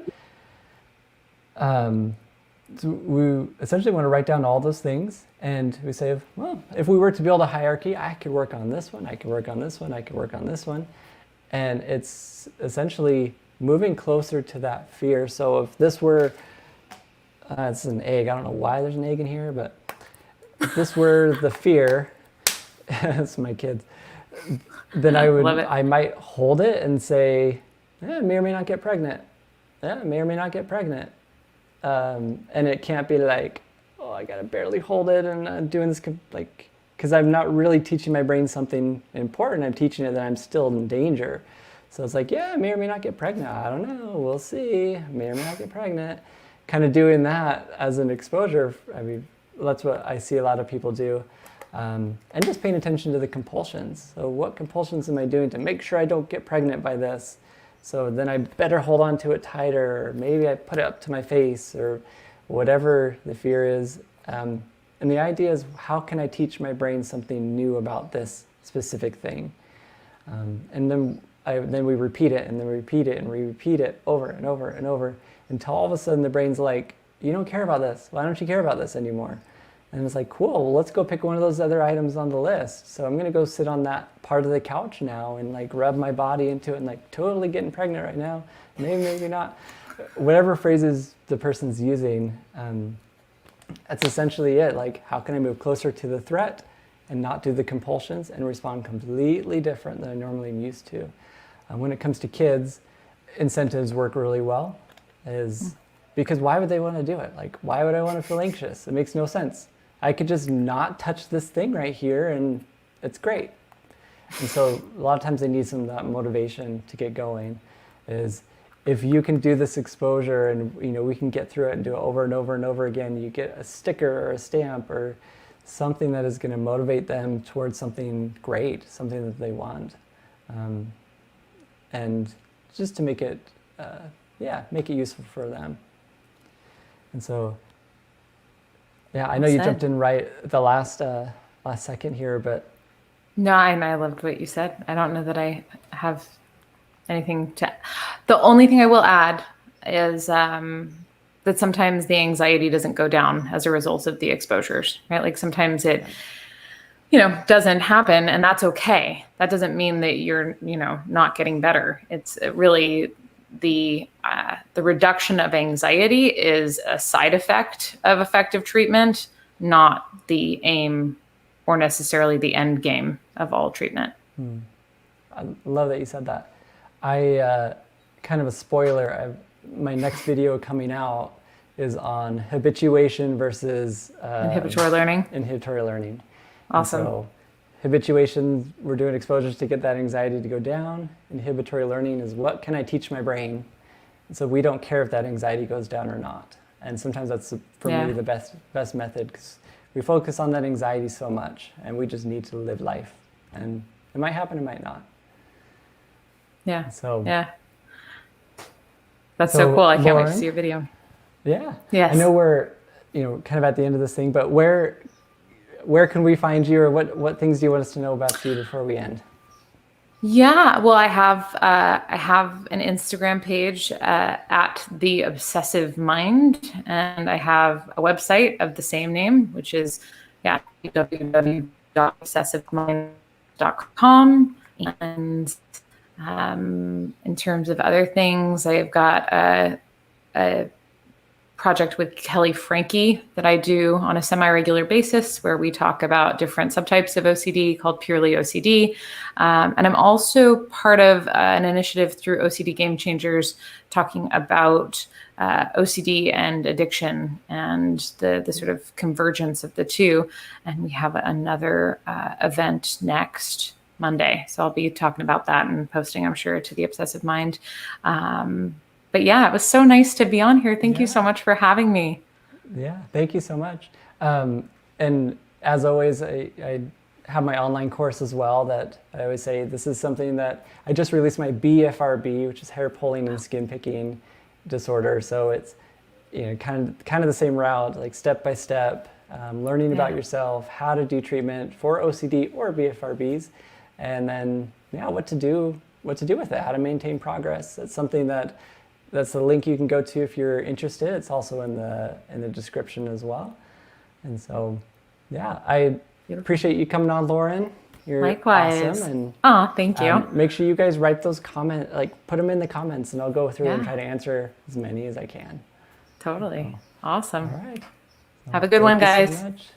so we essentially want to write down all those things, and we say, well, if we were to build a hierarchy, I could work on this one, I could work on this one, I could work on this one, and it's essentially moving closer to that fear. So if this were, it's an egg. I don't know why there's an egg in here, but if this were the fear, it's my kids. Then I might hold it and say, I may or may not get pregnant. I may or may not get pregnant. And it can't be like, oh, I gotta barely hold it and I'm doing this because I'm not really teaching my brain something important. I'm teaching it that I'm still in danger. So it's like, I may or may not get pregnant. I don't know. We'll see. I may or may not get pregnant. Kind of doing that as an exposure. I mean, that's what I see a lot of people do. And just paying attention to the compulsions. So what compulsions am I doing to make sure I don't get pregnant by this? So then I better hold on to it tighter, or maybe I put it up to my face, or whatever the fear is. And the idea is, how can I teach my brain something new about this specific thing? And then we repeat it, and then we repeat it, and we repeat it over and over and over, until all of a sudden the brain's like, you don't care about this. Why don't you care about this anymore? And it's like, cool, well, let's go pick one of those other items on the list. So I'm gonna go sit on that part of the couch now and like rub my body into it and like totally getting pregnant right now. Maybe not. Whatever phrases the person's using, that's essentially it. Like, how can I move closer to the threat and not do the compulsions and respond completely different than I normally am used to? When it comes to kids, incentives work really well, because why would they want to do it? Like, why would I want to feel anxious? It makes no sense. I could just not touch this thing right here and it's great. And so a lot of times they need some of that motivation to get going. Is if you can do this exposure and we can get through it and do it over and over and over again, you get a sticker or a stamp or something that is going to motivate them towards something great, something that they want. And just to make it useful for them. And so, yeah, I know you jumped in right at the last second here, but. No, I loved what you said. I don't know that I have anything to. The only thing I will add is that sometimes the anxiety doesn't go down as a result of the exposures, right? Like sometimes it, doesn't happen, and that's okay. That doesn't mean that you're, not getting better. It's really the reduction of anxiety is a side effect of effective treatment, not the aim or necessarily the end game of all treatment. I love that you said that. I kind of a spoiler. My next video coming out is on habituation versus inhibitory learning. Inhibitory learning. Awesome. And so habituation, we're doing exposures to get that anxiety to go down. Inhibitory learning is, what can I teach my brain? And so we don't care if that anxiety goes down or not. And sometimes that's, for me, the best method, because we focus on that anxiety so much, and we just need to live life. And it might happen, it might not. Yeah. So yeah. That's so cool. I can't wait to see your video. Yeah. Yes. I know we're, kind of at the end of this thing, but where can we find you, or what things do you want us to know about you before we end? Yeah, well, I have an Instagram page at The Obsessive Mind, and I have a website of the same name, which is www.obsessivemind.com. And in terms of other things, I've got a project with Kelly Frankie that I do on a semi-regular basis, where we talk about different subtypes of OCD called Purely OCD. And I'm also part of an initiative through OCD Game Changers talking about OCD and addiction and the sort of convergence of the two. And we have another event next Monday. So I'll be talking about that and posting, I'm sure, to the Obsessive Mind. But yeah, it was so nice to be on here. Thank you so much for having me. Yeah, thank you so much. And as always, I have my online course as well that I always say, this is something that I just released my BFRB, which is hair pulling and skin picking disorder. So it's kind of the same route, like step by step, learning about yourself, how to do treatment for OCD or BFRBs, and then what to do with it, how to maintain progress. It's something that's the link you can go to if you're interested. It's also in the description as well. And so, I appreciate you coming on, Lauren. You're Likewise. awesome. And thank you. make sure you guys write those comments, put them in the comments, and I'll go through and try to answer as many as I can. Totally. Awesome. All right. Have a good one, guys. So much.